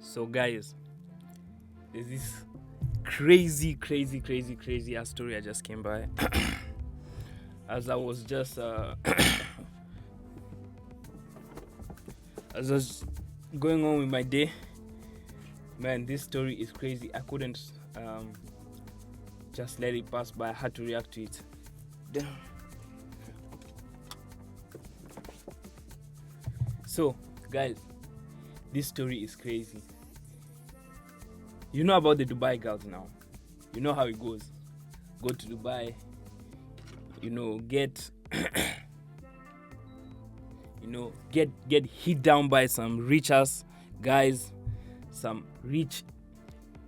So guys, there's this crazy ass story I just came by. As I was just as I was going on with my day, man, this story is crazy. I couldn't just let it pass by. I had to react to it. So guys, this story is crazy. You know about the Dubai girls now. You know how it goes. Go to Dubai, get get hit down by some rich ass guys, some rich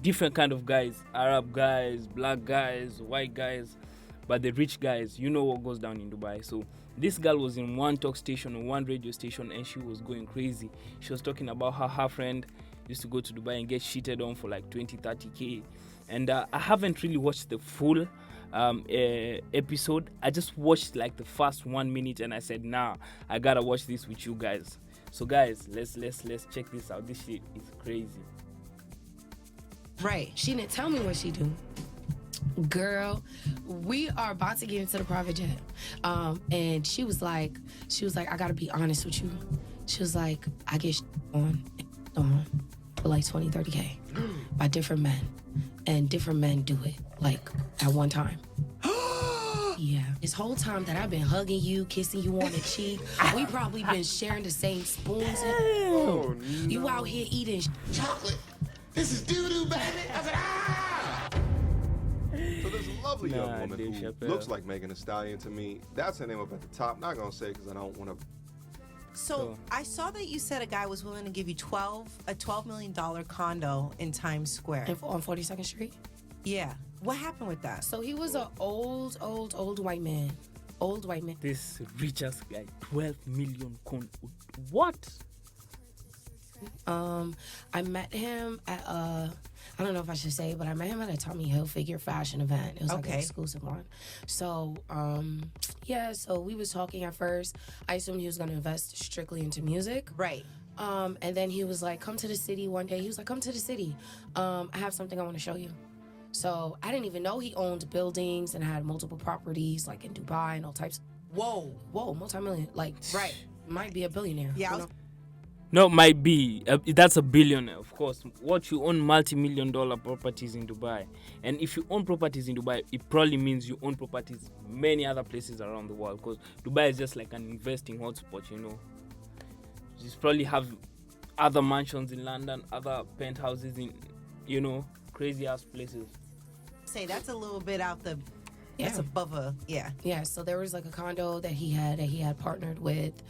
different kind of guys, Arab guys, black guys, white guys, but the rich guys, you know what goes down in Dubai. So this girl was in one talk station or one radio station and she was going crazy. She was talking about how her friend used to go to Dubai and get cheated on for like 20-30k. And I haven't really watched the full episode. I just watched like the first 1 minute and I said, nah, I gotta watch this with you guys. So guys, let's check this out. This shit is crazy. Right. She didn't tell me what she do. Girl, we are about to get into the private jet. And she was like, I gotta be honest with you. She was like, I get on for like 20-30k by different men. And different men do it like at one time. Yeah. This whole time that I've been hugging you, kissing you on the cheek, we probably been sharing the same spoons. Oh, no. You out here eating chocolate. This is doo-doo, baby. I said, ah! So there's a lovely young woman who looks like Megan Thee Stallion to me. That's her name up at the top. Not gonna say because I don't want to. So I saw that you said a guy was willing to give you a $12 million condo in Times Square. on 42nd Street. Yeah. What happened with that? So he was an old white man. Old white man. This richest guy, 12 million what? I met him at I don't know if I should say, but I met him at a Tommy Hilfiger fashion event. It was like an exclusive one. So, so we was talking at first. I assumed he was going to invest strictly into music. Right. And then he was like, come to the city one day. He was like, come to the city. I have something I want to show you. So I didn't even know he owned buildings and had multiple properties like in Dubai and all types. Whoa, multi-million. Like, right. Might be a billionaire. Yeah. No, might be. That's a billionaire, of course. What you own multi-million-dollar properties in Dubai. And if you own properties in Dubai, it probably means you own properties many other places around the world. Because Dubai is just like an investing hotspot, You probably have other mansions in London, other penthouses in, crazy-ass places. Say, that's a little bit out the... Yeah. That's above a... Yeah. Yeah, so there was like a condo that he had partnered with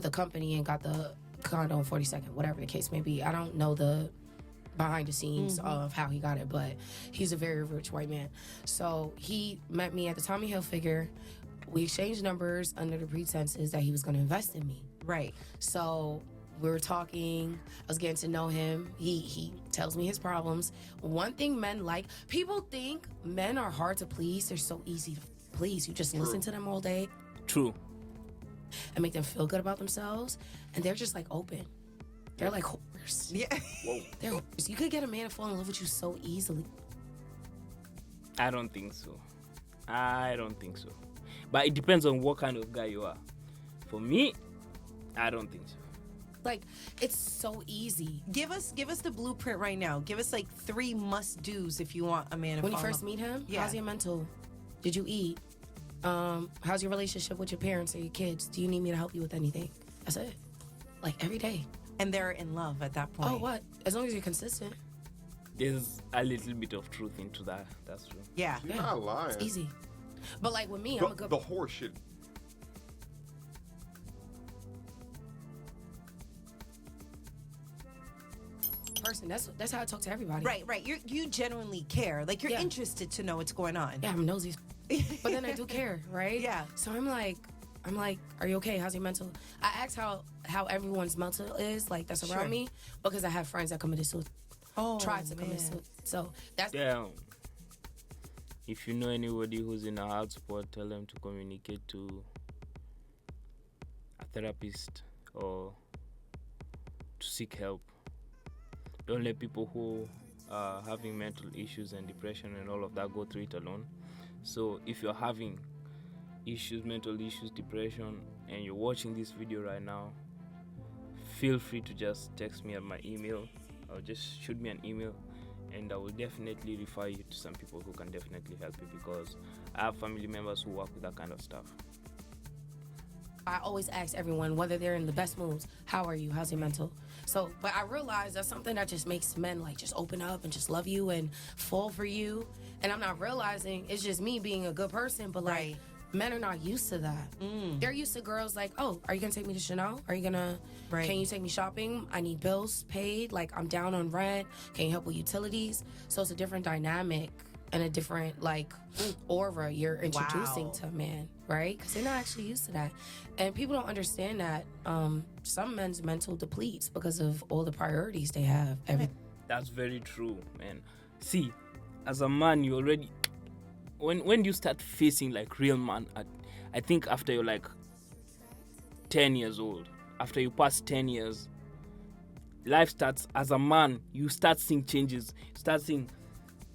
a company and got the condo on 42nd, whatever the case may be. I don't know the behind the scenes of how he got it, but he's a very rich white man. So he met me at the Tommy Hilfiger. We exchanged numbers under the pretenses that he was going to invest in me. Right. So we were talking. I was getting to know him. He tells me his problems. One thing men like, people think men are hard to please. They're so easy to please. You just listen to them all day. True. And make them feel good about themselves. And they're just like open. They're like whores. Yeah. Whoa. They're whores. You could get a man to fall in love with you so easily. I don't think so. But it depends on what kind of guy you are. For me, I don't think so. Like, it's so easy. Give us the blueprint right now. Give us like 3 must-dos if you want a man to When you fall in first love. meet him, Yeah. how's your mental? Did you eat? How's your relationship with your parents or your kids? Do you need me to help you with anything? That's it. Like, every day. And they're in love at that point. Oh, what? As long as you're consistent. There's a little bit of truth into that. That's true. Yeah. You're not lying. It's easy. But like with me, I'm a good The horse shit. person. That's how I talk to everybody. Right. You genuinely care. Like, you're interested to know what's going on. Yeah, I'm nosy. But then I do care, right? Yeah. So I'm like, are you okay? How's your mental? I ask how everyone's mental is, like, that's around me, because I have friends that committed suicide. Tried to commit suicide. So that's... Damn. If you know anybody who's in a hard spot, tell them to communicate to a therapist or to seek help. Don't let people who are having mental issues and depression and all of that go through it alone. So if you're having issues, mental issues, depression, and you're watching this video right now, feel free to just text me at my email or just shoot me an email, and I will definitely refer you to some people who can definitely help you, because I have family members who work with that kind of stuff. I always ask everyone, whether they're in the best moods, how are you? How's your mental? So, but I realize that's something that just makes men like just open up and just love you and fall for you. And I'm not realizing it's just me being a good person, but like men are not used to that. They're used to girls like, oh, are you gonna take me to Chanel? Are you gonna, can you take me shopping? I need bills paid. Like, I'm down on rent. Can you help with utilities? So it's a different dynamic and a different like aura you're introducing to a man, right? Because they're not actually used to that. And people don't understand that some men's mental depletes because of all the priorities they have. That's very true, man. See, as a man, you already, when you start facing like real man, I think after you're like 10 years old, after you pass 10 years, life starts, as a man, you start seeing changes, start seeing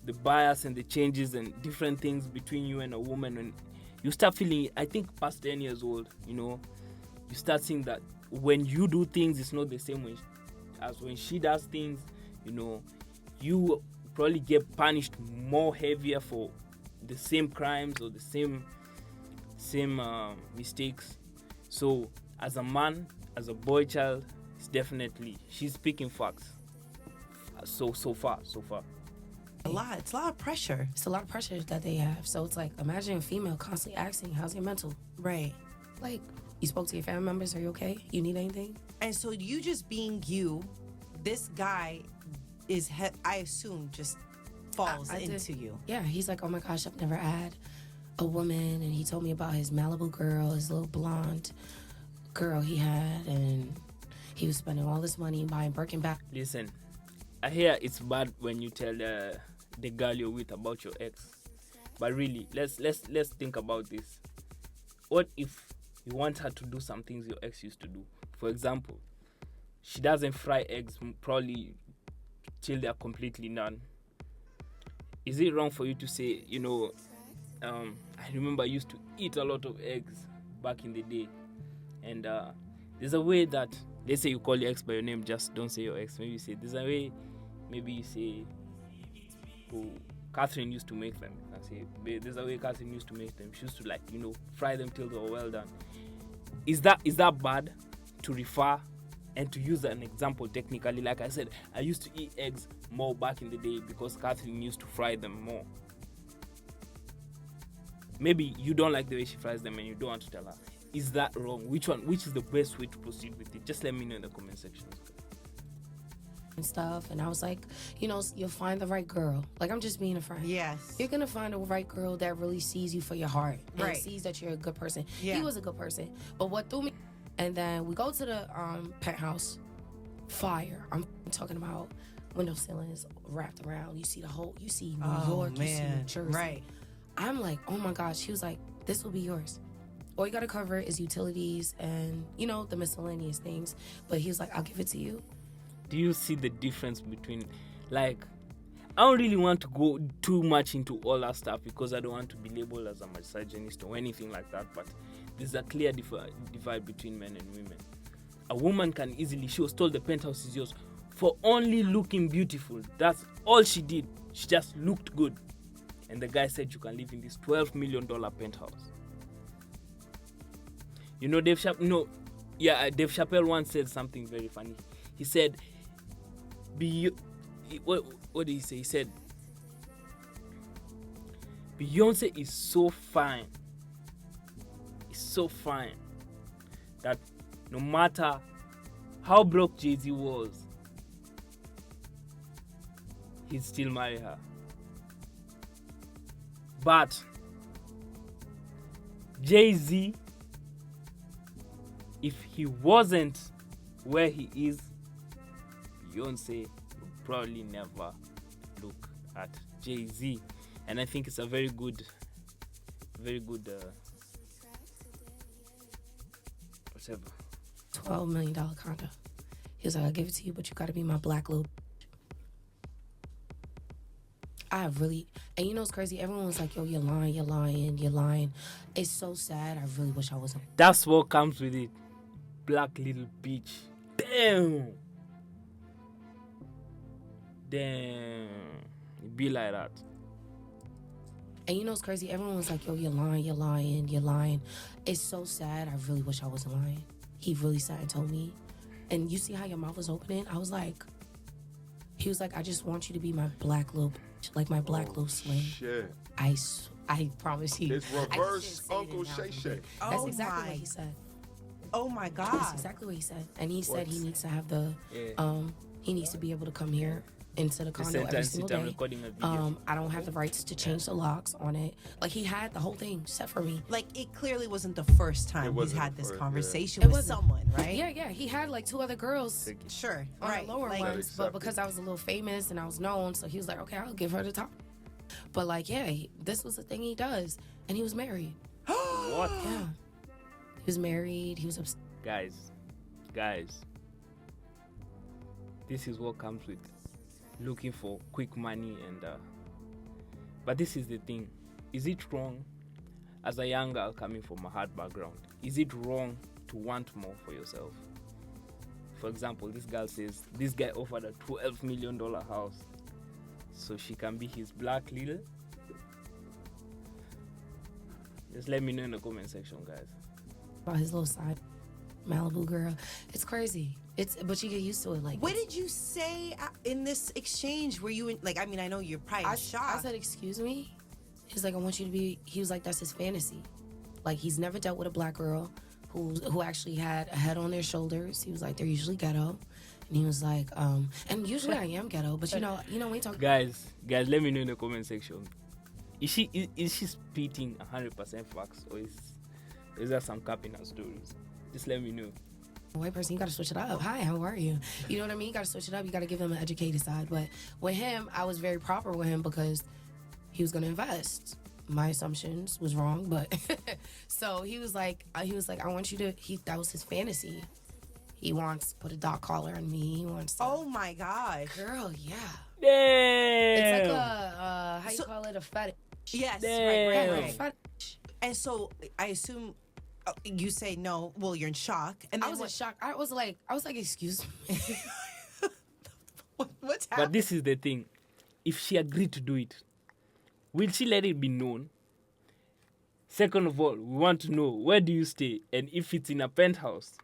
the bias and the changes and different things between you and a woman. And you start feeling, I think past 10 years old, you know, you start seeing that when you do things, it's not the same as when she does things. You know, you probably get punished more heavier for the same crimes or the same mistakes. So as a man, as a boy child, it's definitely, she's speaking facts. So far. It's a lot of pressure. It's a lot of pressure that they have. So it's like, imagine a female constantly asking, how's your mental? Right. Like, you spoke to your family members, are you okay? You need anything? And so you just being you, this guy is, I assume, just falls into you. Yeah, he's like, oh my gosh, I've never had a woman. And he told me about his Malibu girl, his little blonde girl he had. And he was spending all this money buying Birkin bag. Listen, I hear it's bad when you tell the girl you're with about your ex, but really, let's think about this. What if you want her to do some things your ex used to do? For example, she doesn't fry eggs probably till they're completely done. Is it wrong for you to say, you know, I remember I used to eat a lot of eggs back in the day, and there's a way that, let's say you call your ex by your name, just don't say your ex. Maybe you say, there's a way, maybe you say, oh, Catherine used to make them. I say, there's a way Catherine used to make them. She used to, like, you know, fry them till they were well done. Is that bad to refer and to use an example technically? Like I said, I used to eat eggs more back in the day because Catherine used to fry them more. Maybe you don't like the way she fries them and you don't want to tell her. Is that wrong? Which is the best way to proceed with it? Just let me know in the comment section. And stuff, and I was like, you know, you'll find the right girl. Like, I'm just being a friend. Yes. You're gonna find the right girl that really sees you for your heart and sees that you're a good person. Yeah. He was a good person, but what threw me, and then we go to the penthouse, fire. I'm talking about window ceilings wrapped around. You see the whole, you see New York, you see New Jersey. Right. I'm like, oh my gosh. He was like, this will be yours. All you gotta cover is utilities and, you know, the miscellaneous things. But he was like, I'll give it to you. Do you see the difference between, like, I don't really want to go too much into all that stuff because I don't want to be labeled as a misogynist or anything like that, but there's a clear divide between men and women. A woman can easily, she was told the penthouse is yours for only looking beautiful. That's all she did. She just looked good. And the guy said you can live in this $12 million penthouse. You know, Dave Chappelle once said something very funny. He said, what did he say? He said, Beyonce is so fine. It's so fine that no matter how broke Jay-Z was, he'd still marry her. But Jay-Z, if he wasn't where he is, Beyonce would probably never look at Jay-Z. And I think it's a very good whatever. $12 million condo. He was like, I'll give it to you, but you gotta be my black little. I really, and you know what's crazy? Everyone was like, yo, you're lying, you're lying, you're lying. It's so sad. I really wish I wasn't. That's what comes with it. Black little bitch. Damn. Damn. It be like that. And you know what's crazy? Everyone was like, yo, you're lying, you're lying, you're lying. It's so sad. I really wish I wasn't lying. He really sat and told me. And you see how your mouth was opening? I was like, he was like, I just want you to be my black little bitch, like my black little slave. Shit. I promise you. It's reverse Uncle Shay Shay. That's exactly what he said. Oh my God. That's exactly what he said. And he said he needs to have the, he needs to be able to come here into the condo every single day. Recording a video. I don't have the rights to change the locks on it. Like, he had the whole thing set for me. Like, it clearly wasn't the first time he's had this conversation with someone, right? Yeah. He had like 2 other girls. Sure. On Right. the lower ones, but because I was a little famous and I was known, so he was like, okay, I'll give her the top. But like, yeah, this was the thing he does, and he was married. What? Yeah, he was married. He was upset. Guys, this is what comes with looking for quick money and but this is the thing. Is it wrong, as a young girl coming from a hard background, is it wrong to want more for yourself? For example, this girl says this guy offered a $12 million house so she can be his black little. Just let me know in the comment section, guys. About his little side Malibu girl. It's crazy. But you get used to it. Like, what did you say in this exchange? Were you in, like, I mean, I know you're probably shocked. I said, excuse me? He's like, I want you to be, he was like, that's his fantasy. Like, he's never dealt with a black girl who actually had a head on their shoulders. He was like, they're usually ghetto. And he was like, and usually I am ghetto, but you know, when you talk. Guys, let me know in the comment section. Is she spitting 100% facts, or is there some cap in her stories? Just let me know. White person, you gotta switch it up. Hi, how are you? You know what I mean? You gotta switch it up. You gotta give him an educated side. But with him, I was very proper with him because he was gonna invest. My assumptions was wrong, but so he was like, I want you to. That was his fantasy. He wants to put a dog collar on me. He wants to. Oh my gosh, girl, yeah. Damn. It's like a how you call it, a fetish. Yes, Damn. right. And so I assume you say no. Well, you're in shock, and then I was in shock. I was like, excuse me. What's happening? But this is the thing. If she agreed to do it, will she let it be known? Second of all, we want to know, where do you stay? And if it's in a penthouse,